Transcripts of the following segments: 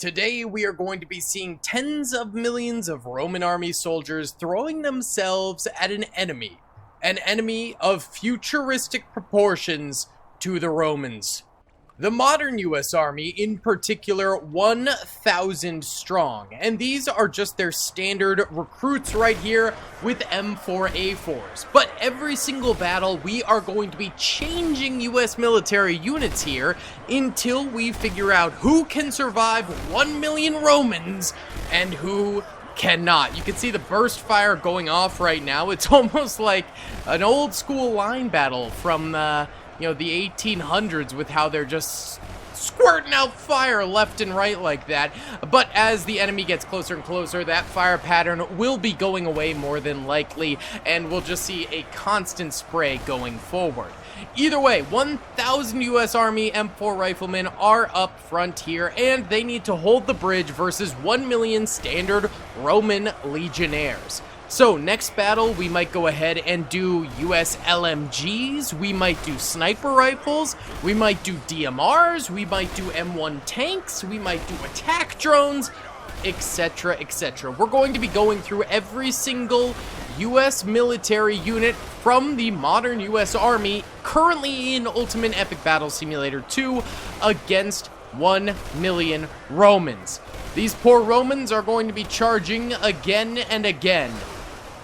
Today we are going to be seeing tens of millions of Roman army soldiers throwing themselves at an enemy of futuristic proportions to the Romans. The modern US Army, in particular, 1,000 strong, and these are just their standard recruits right here with M4A4s. But every single battle, we are going to be changing US military units here until we figure out who can survive 1 million Romans and who cannot. You can see the burst fire going off right now. It's almost like an old school line battle from the 1800s with how they're just squirting out fire left and right like that. But as the enemy gets closer and closer, that fire pattern will be going away more than likely, and we'll just see a constant spray going forward. Either way, 1,000 US Army M4 Riflemen are up front here, and they need to hold the bridge versus 1 million standard Roman Legionnaires. So next battle, we might go ahead and do US LMGs, we might do sniper rifles, we might do DMRs, we might do M1 tanks, we might do attack drones, etc, etc. We're going to be going through every single US military unit from the modern US Army currently in Ultimate Epic Battle Simulator 2 against 1 million Romans. These poor Romans are going to be charging again and again.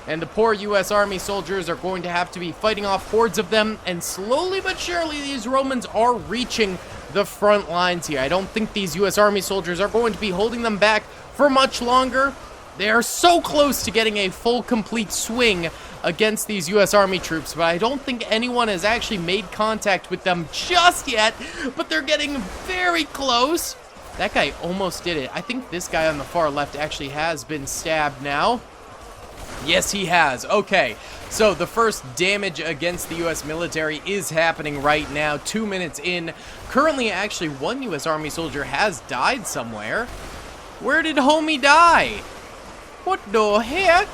And the poor US Army soldiers are going to have to be fighting off hordes of them, and slowly but surely these Romans are reaching the front lines here. I don't think these US Army soldiers are going to be holding them back for much longer. They are so close to getting a full complete swing against these US Army troops, but I don't think anyone has actually made contact with them just yet, but they're getting very close. That guy almost did it. I think this guy on the far left actually has been stabbed now. Yes, he has. Okay, so the first damage against the US military is happening right now, 2 minutes in. Currently, actually, one US Army soldier has died somewhere. Where did homie die? What the heck?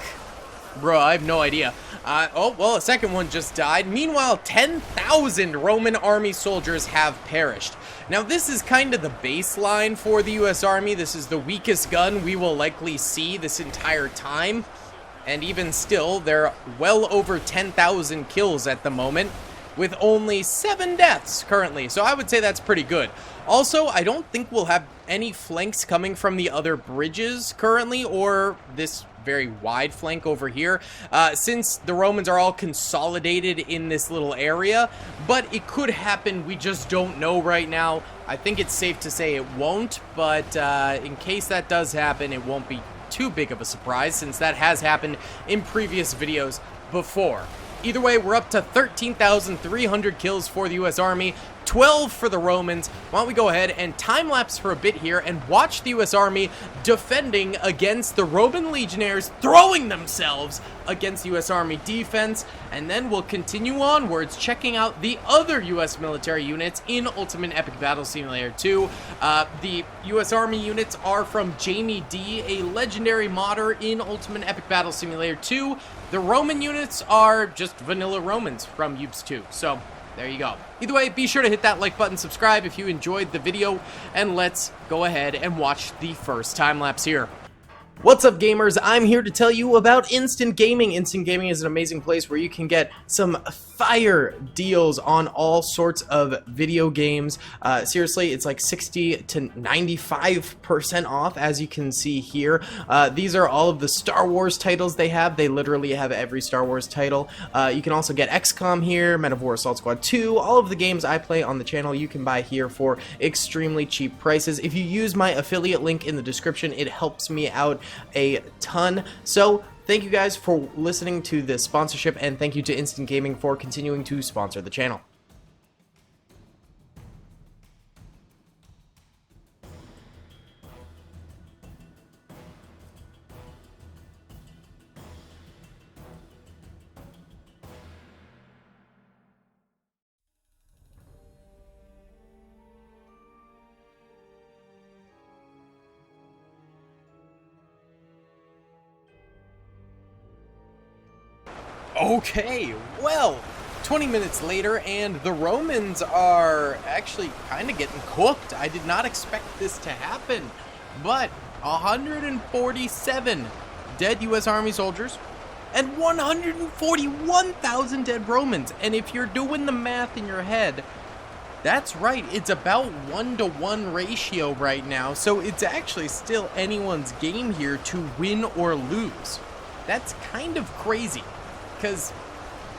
Bro, I have no idea. Oh, well, a second one just died. Meanwhile, 10,000 Roman army soldiers have perished. Now, this is kind of the baseline for the US Army. This is the weakest gun we will likely see this entire time. And even still, they're well over 10,000 kills at the moment, with only 7 deaths currently. So I would say that's pretty good. Also, I don't think we'll have any flanks coming from the other bridges currently, or this very wide flank over here, since the Romans are all consolidated in this little area. But it could happen, we just don't know right now. I think it's safe to say it won't, but in case that does happen, it won't be too big of a surprise, since that has happened in previous videos before. Either way, we're up to 13,300 kills for the US Army, 12 for the Romans. Why don't we go ahead and time-lapse for a bit here and watch the US Army defending against the Roman Legionnaires throwing themselves against the US Army defense, and then we'll continue onwards checking out the other US military units in Ultimate Epic Battle Simulator 2. The US Army units are from Jamie D, a legendary modder in Ultimate Epic Battle Simulator 2. The Roman units are just vanilla Romans from UEBS 2, so there you go. Either way, be sure to hit that like button, subscribe if you enjoyed the video, and let's go ahead and watch the first time-lapse here. What's up, gamers? I'm here to tell you about Instant Gaming. Instant Gaming is an amazing place where you can get some fire deals on all sorts of video games. Seriously, it's like 60 to 95% off, as you can see here. These are all of the Star Wars titles they have. They literally have every Star Wars title. You can also get XCOM here, Men of War Assault Squad 2, all of the games I play on the channel you can buy here for extremely cheap prices. If you use my affiliate link in the description, it helps me out a ton. So thank you guys for listening to this sponsorship, and thank you to Instant Gaming for continuing to sponsor the channel. Okay, well, 20 minutes later, and the Romans are actually kind of getting cooked. I did not expect this to happen. But 147 dead U.S. Army soldiers and 141,000 dead Romans. And if you're doing the math in your head, that's right, it's about 1-to-1 ratio right now, so it's actually still anyone's game here to win or lose. That's kind of crazy, because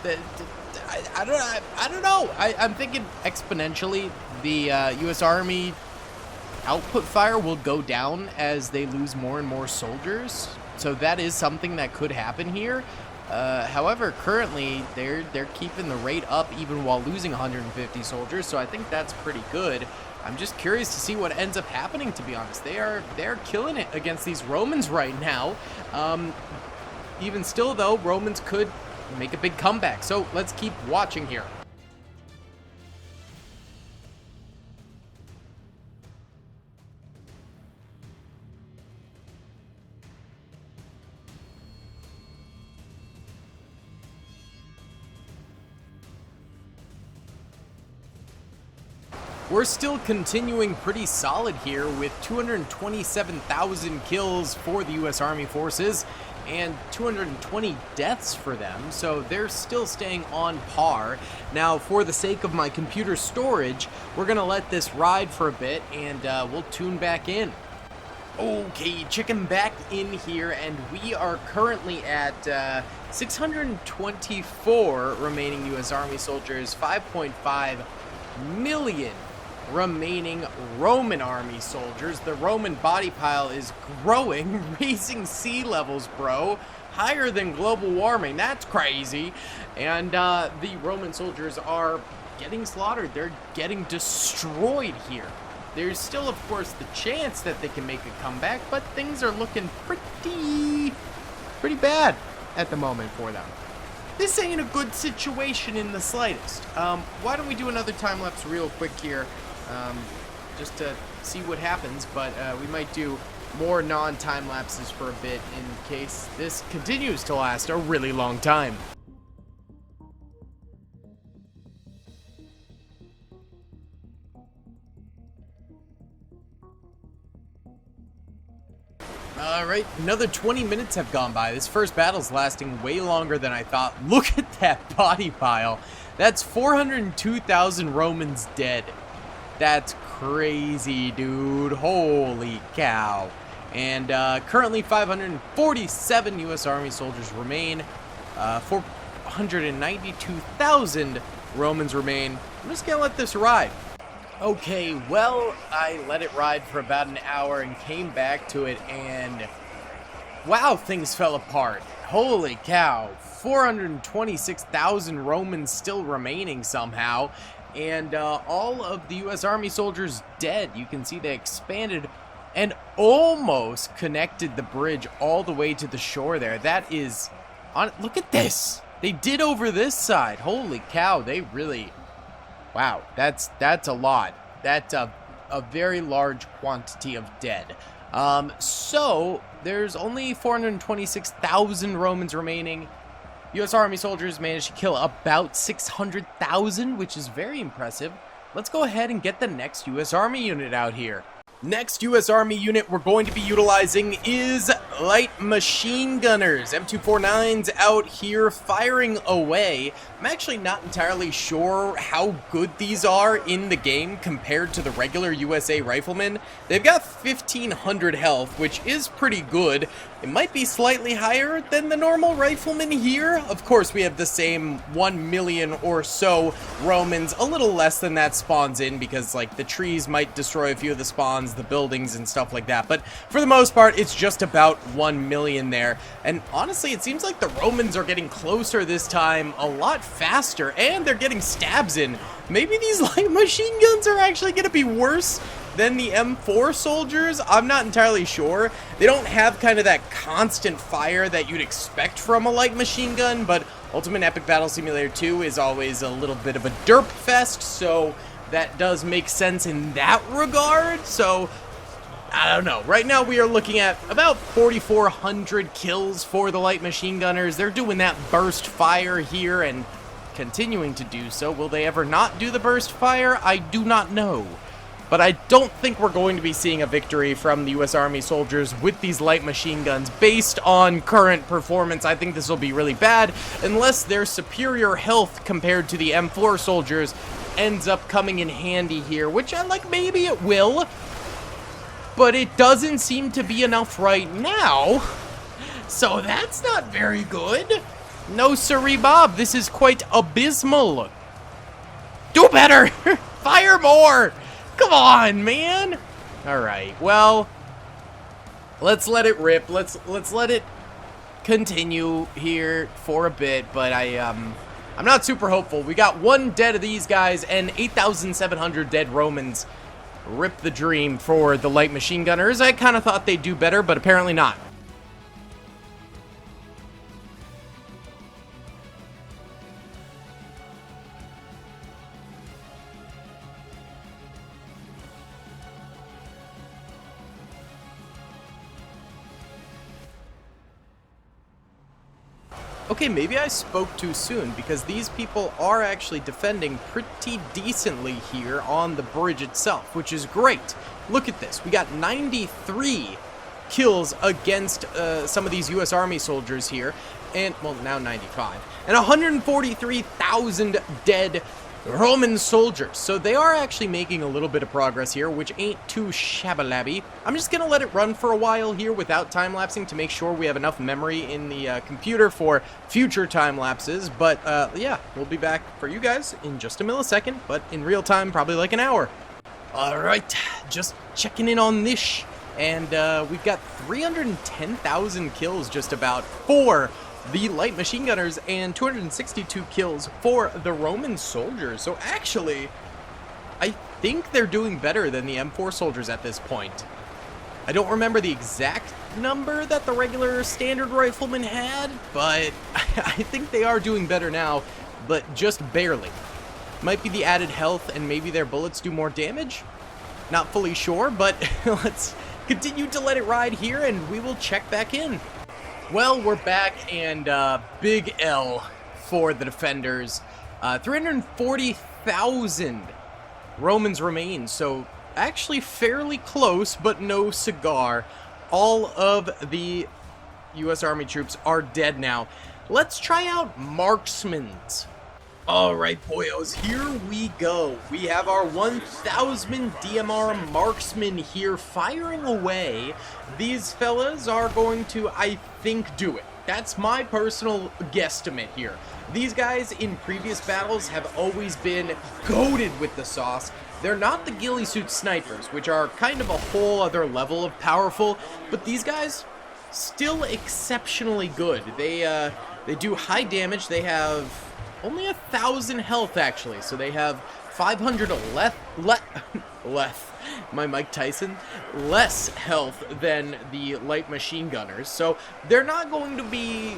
I don't know. I'm thinking exponentially the U.S. Army output fire will go down as they lose more and more soldiers, so that is something that could happen here. However, currently they're keeping the rate up even while losing 150 soldiers, so I think that's pretty good. I'm just curious to see what ends up happening, to be honest. They're killing it against these Romans right now. Even still, though, Romans could make a big comeback, so let's keep watching here. We're still continuing pretty solid here with 227,000 kills for the U.S. Army forces and 220 deaths for them, so they're still staying on par. Now, for the sake of my computer storage, we're going to let this ride for a bit, and we'll tune back in. Okay, checking back in here, and we are currently at 624 remaining U.S. Army soldiers, 5.5 million remaining Roman army soldiers. The Roman body pile is growing, raising sea levels, bro. Higher than global warming. That's crazy. And the Roman soldiers are getting slaughtered. They're getting destroyed here. There's still, of course, the chance that they can make a comeback, but things are looking pretty bad at the moment for them. This ain't a good situation in the slightest. Why don't we do another time lapse real quick here, just to see what happens, but we might do more non-time lapses for a bit in case this continues to last a really long time. Alright, another 20 minutes have gone by. This first battle's lasting way longer than I thought. Look at that body pile. That's 402,000 Romans dead. That's crazy, dude. Holy cow. And currently 547 U.S. Army soldiers remain. 492,000 Romans remain. I'm just gonna let this ride. Okay, well, I let it ride for about an hour and came back to it, and wow, things fell apart. Holy cow, 426,000 Romans still remaining somehow, and all of the U.S. Army soldiers dead. You can see they expanded and almost connected the bridge all the way to the shore there. That is, look at this. They did over this side. Holy cow, they really... Wow, that's a lot. That's a very large quantity of dead. So there's only 426,000 Romans remaining. U.S. Army soldiers managed to kill about 600,000, which is very impressive. Let's go ahead and get the next U.S. Army unit out here. Next U.S. Army unit we're going to be utilizing is light machine gunners. M249s out here firing away. I'm actually not entirely sure how good these are in the game compared to the regular USA Riflemen. They've got 1,500 health, which is pretty good. It might be slightly higher than the normal Riflemen here. Of course, we have the same 1 million or so Romans. A little less than that spawns in because, like, the trees might destroy a few of the spawns, the buildings and stuff like that, but for the most part it's just about 1 million there. And honestly, it seems like the Romans are getting closer this time a lot faster, and they're getting stabs in. Maybe these light machine guns are actually going to be worse than the M4 soldiers. I'm not entirely sure. They don't have kind of that constant fire that you'd expect from a light machine gun, but Ultimate Epic Battle Simulator 2 is always a little bit of a derp fest, so that does make sense in that regard. So I don't know. Right now we are looking at about 4,400 kills for the light machine gunners. They're doing that burst fire here and continuing to do so. Will they ever not do the burst fire? I do not know. but I don't think we're going to be seeing a victory from the U.S. Army soldiers with these light machine guns. Based on current performance, I think this will be really bad, unless their superior health compared to the M4 soldiers ends up coming in handy here, which maybe it will, but it doesn't seem to be enough right now, so that's not very good. No siree, Bob, this is quite abysmal. Do better! Fire more! Come on, man! Alright, well, let's let it rip. Let's let it continue here for a bit, but I'm not super hopeful. We got 1 dead of these guys and 8,700 dead Romans. Rip the dream for the light machine gunners. I kind of thought they'd do better, but apparently not. Okay, maybe I spoke too soon, because these people are actually defending pretty decently here on the bridge itself, which is great. Look at this. We got 93 kills against some of these U.S. Army soldiers here, and, well, now 95, and 143,000 dead Roman soldiers. So they are actually making a little bit of progress here, which ain't too shabby. I'm just gonna let it run for a while here without time-lapsing to make sure we have enough memory in the computer for future time-lapses. But yeah, we'll be back for you guys in just a millisecond, but in real time, probably like an hour. Alright, just checking in on this, and we've got 310,000 kills just about for the light machine gunners and 262 kills for the Roman soldiers. So actually, I think they're doing better than the M4 soldiers at this point. I don't remember the exact number that the regular standard riflemen had, but I think they are doing better now, but just barely. Might be the added health and maybe their bullets do more damage? Not fully sure, but let's continue to let it ride here and we will check back in. Well, we're back, and big L for the defenders. 340,000 Romans remain, so actually fairly close, but no cigar. All of the U.S. Army troops are dead now. Let's try out Marksmen. Alright, boyos, here we go. We have our 1,000 DMR Marksmen here firing away. These fellas are going to, I think, do it. That's my personal guesstimate here. These guys in previous battles have always been goated with the sauce. They're not the ghillie suit snipers, which are kind of a whole other level of powerful, but these guys, still exceptionally good. They do high damage. They have only 1,000 health, actually, so they have 500 my Mike Tyson, less health than the light machine gunners, so they're not going to be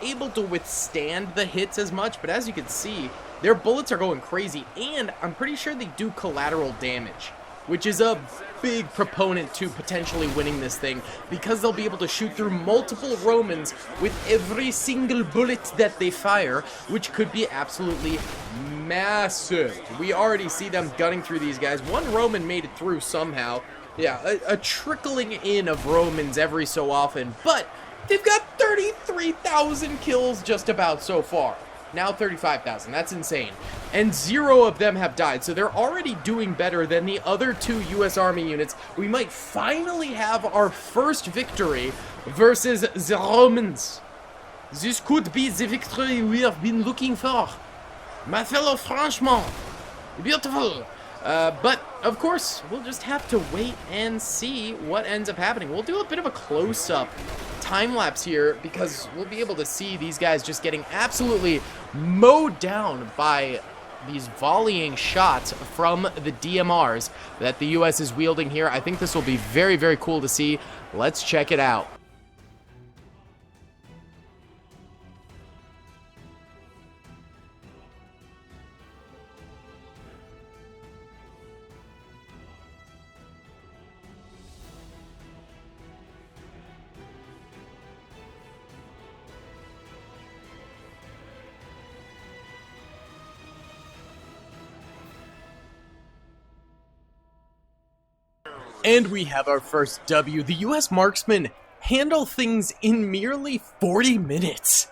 able to withstand the hits as much, but as you can see, their bullets are going crazy, and I'm pretty sure they do collateral damage, which is a big proponent to potentially winning this thing, because they'll be able to shoot through multiple Romans with every single bullet that they fire, which could be absolutely massive. We already see them gunning through these guys. One Roman made it through somehow. Yeah, a trickling in of Romans every so often, but they've got 33,000 kills just about so far. Now 35,000. That's insane. And 0 of them have died, so they're already doing better than the other 2 U.S. Army units. We might finally have our first victory versus the Romans. This could be the victory we have been looking for. My fellow Frenchmen. Beautiful. But, of course, we'll just have to wait and see what ends up happening. We'll do a bit of a close-up time-lapse here because we'll be able to see these guys just getting absolutely mowed down by these volleying shots from the DMRs that the U.S. is wielding here. I think this will be very, very cool to see. Let's check it out. And we have our first W. The US Marksmen handle things in merely 40 minutes.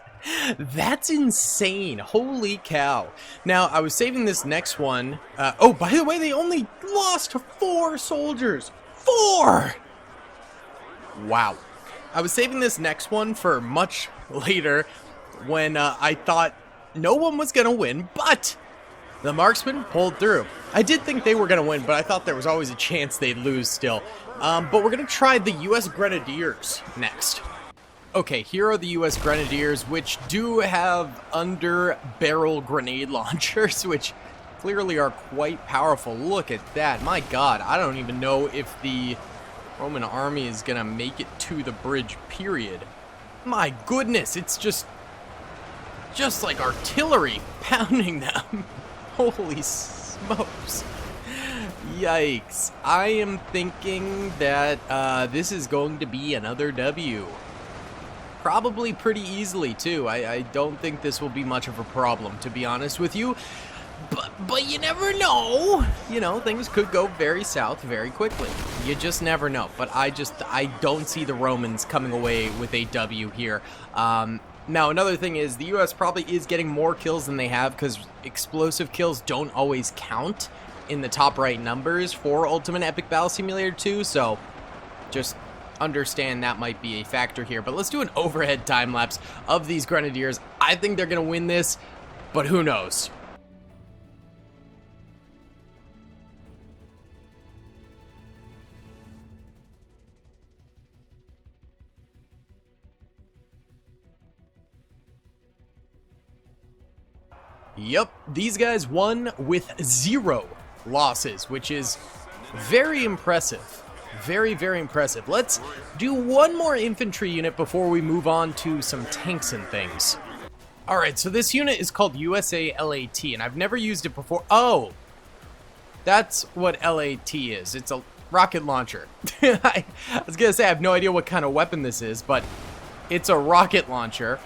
That's insane. Holy cow. Now, I was saving this next one. Oh, by the way, they only lost 4 soldiers. 4! Wow. I was saving this next one for much later when I thought no one was going to win, but the Marksmen pulled through. I did think they were going to win, but I thought there was always a chance they'd lose still. But we're going to try the US Grenadiers next. Okay, here are the US Grenadiers, which do have under-barrel grenade launchers, which clearly are quite powerful. Look at that. My god, I don't even know if the Roman army is going to make it to the bridge, period. My goodness, it's just like artillery pounding them. Holy smokes. Yikes. I am thinking that this is going to be another W. Probably pretty easily, too. I don't think this will be much of a problem, to be honest with you. But you never know. You know, things could go very south very quickly. You just never know. But I don't see the Romans coming away with a W here. Now, another thing is the US probably is getting more kills than they have because explosive kills don't always count in the top right numbers for Ultimate Epic Battle Simulator 2, so just understand that might be a factor here. But let's do an overhead time lapse of these Grenadiers. I think they're going to win this, but who knows? Yep, these guys won with 0 losses, which is very impressive. Very, very impressive. Let's do one more infantry unit before we move on to some tanks and things. Alright, so this unit is called USA LAT, and I've never used it before. Oh, that's what LAT is. It's a rocket launcher. I was going to say I have no idea what kind of weapon this is, but it's a rocket launcher.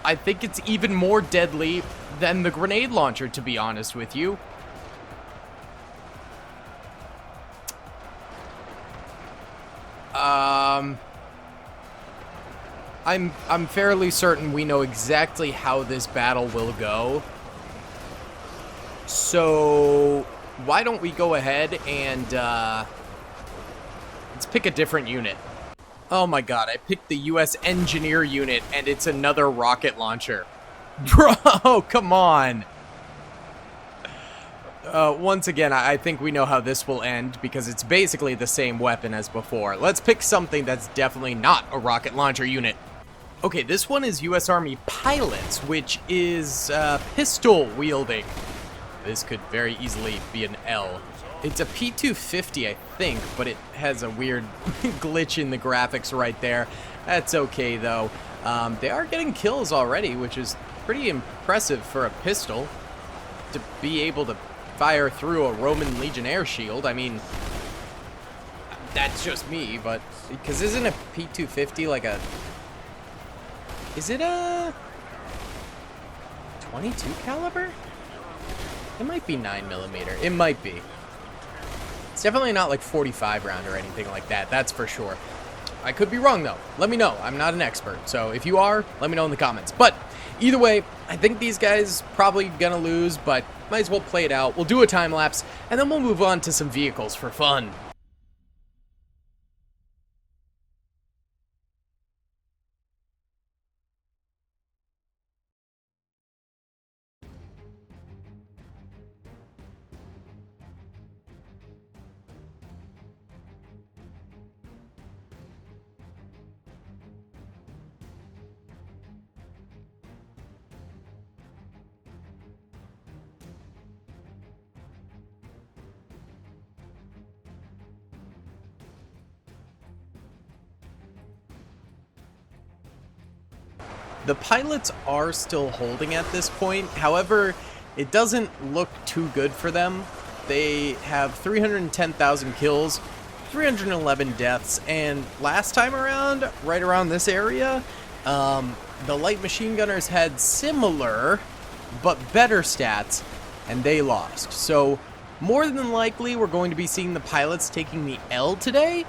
I think it's even more deadly than the grenade launcher, to be honest with you. I'm fairly certain we know exactly how this battle will go. So why don't we go ahead and let's pick a different unit. Oh my god, I picked the US Engineer unit and it's another rocket launcher. Bro, come on. Once again, I think we know how this will end because it's basically the same weapon as before. Let's pick something that's definitely not a rocket launcher unit. Okay, this one is US Army Pilots, which is pistol wielding. This could very easily be an L. It's a P250, I think, but it has a weird glitch in the graphics right there. That's okay, though. They are getting kills already, which is pretty impressive for a pistol to be able to fire through a Roman Legionnaire shield. I mean, that's just me, but because isn't a P250 like a... Is it a 22 caliber? It might be 9mm. It might be. It's definitely not like 45 round or anything like that. That's for sure. I could be wrong, though. Let me know. I'm not an expert. So if you are, let me know in the comments. But either way, I think these guys probably gonna lose, but might as well play it out. We'll do a time lapse, and then we'll move on to some vehicles for fun. The pilots are still holding at this point. However, it doesn't look too good for them. They have 310,000 kills, 311 deaths, and last time around, right around this area, the light machine gunners had similar but better stats, and they lost. So More than likely, we're going to be seeing the pilots taking the L today.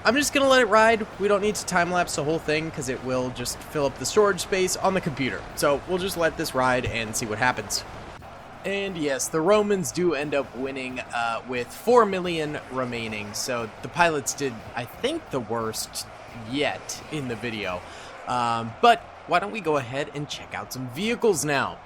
I'm just going to let it ride. We don't need to time-lapse the whole thing because it will just fill up the storage space on the computer. So we'll just let this ride and see what happens. And yes, the Romans do end up winning with 4 million remaining. So the pilots did, I think, the worst yet in the video. But why don't we go ahead and check out some vehicles now?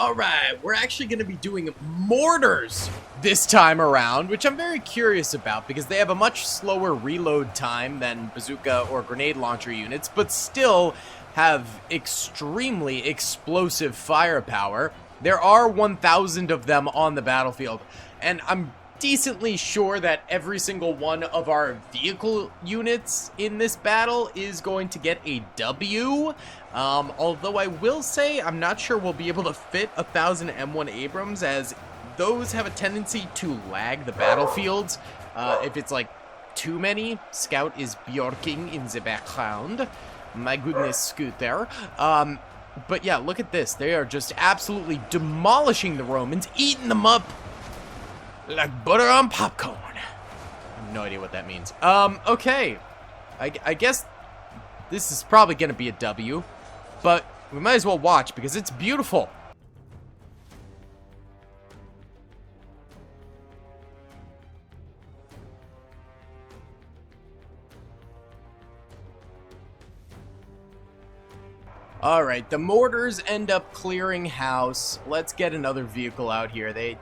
Alright, we're actually going to be doing mortars this time around, which I'm very curious about because they have a much slower reload time than bazooka or grenade launcher units, but still have extremely explosive firepower. There are 1,000 of them on the battlefield, and I'm decently sure that every single one of our vehicle units in this battle is going to get a W. Although I will say I'm not sure we'll be able to fit 1,000 M1 Abrams, as those have a tendency to lag the battlefields. If it's like too many, Scout is bjorking in the background. My goodness, Scooter. But yeah, look at this. They are just absolutely demolishing the Romans, eating them up like butter on popcorn. I have no idea what that means. Okay. I guess this is probably going to be a W, but we might as well watch because it's beautiful. Alright, the mortars end up clearing house. Let's get another vehicle out here. They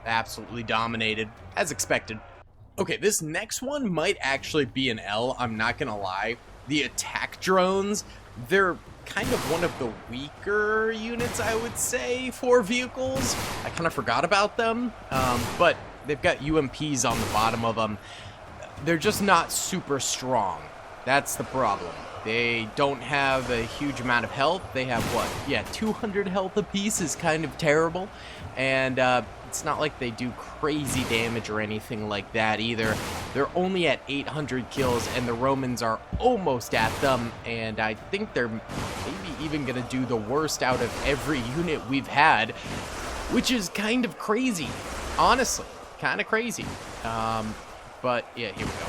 absolutely dominated, as expected. Okay, this next one might actually be an L, I'm not gonna lie. The attack drones, they're kind of one of the weaker units, I would say, for vehicles. I kind of forgot about them, but they've got UMPs on the bottom of them. They're just not super strong. That's the problem. They don't have a huge amount of health. They have, what? Yeah, 200 health apiece is kind of terrible. And it's not like they do crazy damage or anything like that either. They're only at 800 kills, and the Romans are almost at them. And I think they're maybe even going to do the worst out of every unit we've had, which is kind of crazy. Honestly, kind of crazy. But yeah, here we go.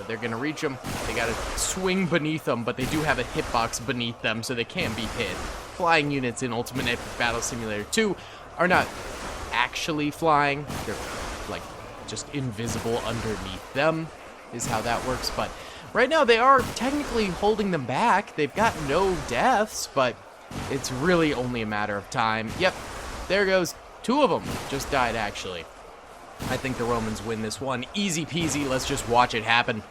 They're going to reach them. They got to swing beneath them, but they do have a hitbox beneath them, so they can be hit. Flying units in Ultimate Epic Battle Simulator 2 are not actually flying. They're, like, just invisible underneath them, is how that works. But right now, they are technically holding them back. They've got no deaths, but it's really only a matter of time. Yep, there goes. 2 of them just died, actually. I think the Romans win this one. Easy peasy, let's just watch it happen.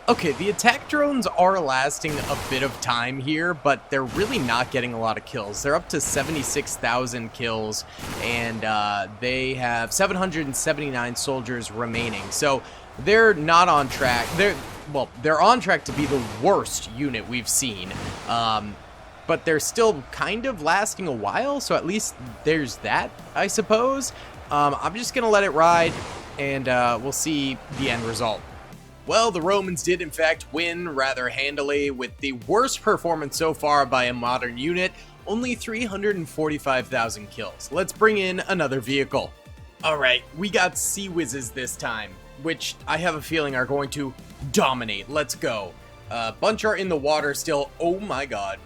Okay, the attack drones are lasting a bit of time here, but they're really not getting a lot of kills. They're up to 76,000 kills, and they have 779 soldiers remaining. So they're not on track. They're on track to be the worst unit we've seen. But they're still kind of lasting a while, so at least there's that, I suppose. I'm just going to let it ride, and we'll see the end result. Well, the Romans did in fact win rather handily with the worst performance so far by a modern unit, only 345,000 kills. Let's bring in another vehicle. Alright, we got Sea-wizes this time, which I have a feeling are going to dominate. Let's go. Bunch are in the water still. Oh my god.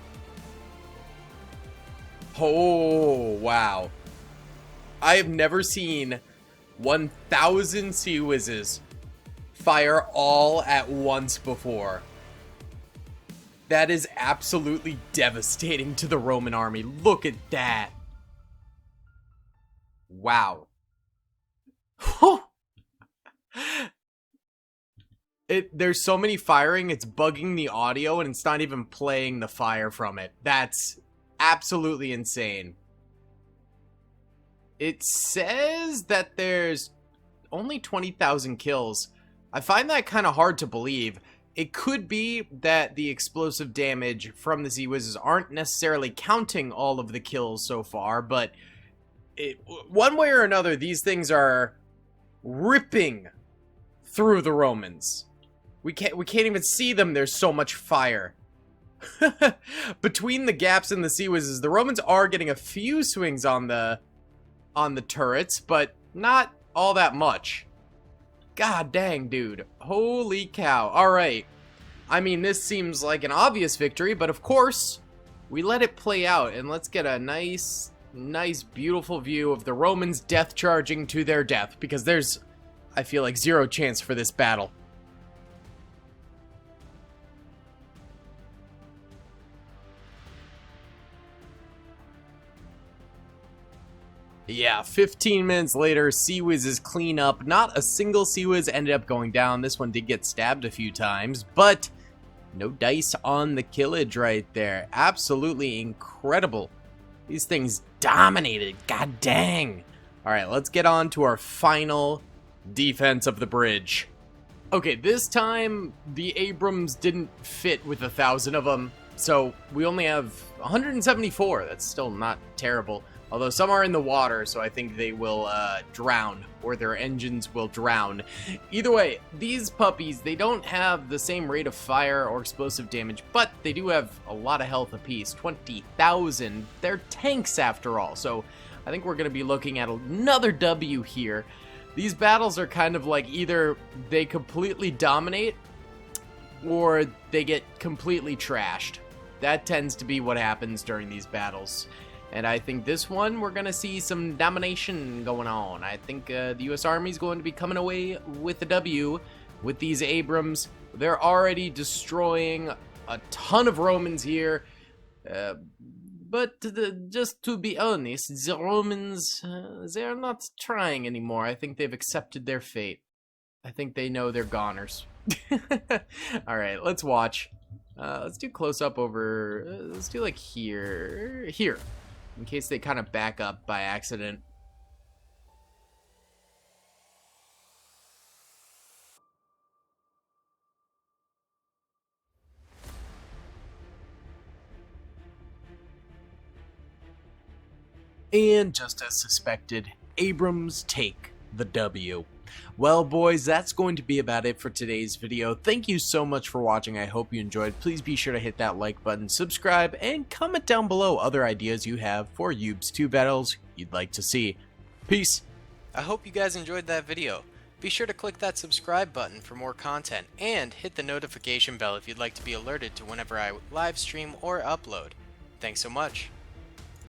Oh, wow. I have never seen 1,000 Sea-wizes fire all at once before. That is absolutely devastating to the Roman army. Look at that. Wow. There's so many firing, it's bugging the audio, and it's not even playing the fire from it. That's absolutely insane. It says that there's only 20,000 kills. I find that kind of hard to believe. It could be that the explosive damage from the Sea-wizes aren't necessarily counting all of the kills so far, but one way or another, these things are ripping through the Romans. We can't even see them. There's so much fire. Between the gaps in the Sea-wizes, the Romans are getting a few swings on the turrets, but not all that much. God dang, dude. Holy cow. Alright. I mean, this seems like an obvious victory, but of course, we let it play out, and let's get a nice, beautiful view of the Romans death charging to their death, because there's, I feel like, zero chance for this battle. Yeah, 15 minutes later, Sea-wiz is clean up. Not a single Sea-wiz ended up going down. This one did get stabbed a few times, but no dice on the killage right there. Absolutely incredible. These things dominated. God dang. All right, let's get on to our final defense of the bridge. Okay, this time the Abrams didn't fit with 1,000 of them, so we only have 174. That's still not terrible. Although some are in the water, so I think they will drown, or their engines will drown. Either way, these puppies, they don't have the same rate of fire or explosive damage, but they do have a lot of health apiece, 20,000. They're tanks after all, so I think we're going to be looking at another W here. These battles are kind of like either they completely dominate, or they get completely trashed. That tends to be what happens during these battles. And I think this one, we're going to see some domination going on. I think the U.S. Army is going to be coming away with a W with these Abrams. They're already destroying a ton of Romans here. But just to be honest, the Romans, they're not trying anymore. I think they've accepted their fate. I think they know they're goners. All right, let's watch. Let's do close up over, let's do like here, in case they kind of back up by accident. And just as suspected, Abrams take the W. Well, boys, that's going to be about it for today's video. Thank you so much for watching. I hope you enjoyed. Please be sure to hit that like button, subscribe, and comment down below other ideas you have for UEBS 2 battles you'd like to see. Peace. I hope you guys enjoyed that video. Be sure to click that subscribe button for more content, and hit the notification bell if you'd like to be alerted to whenever I live stream or upload. Thanks so much.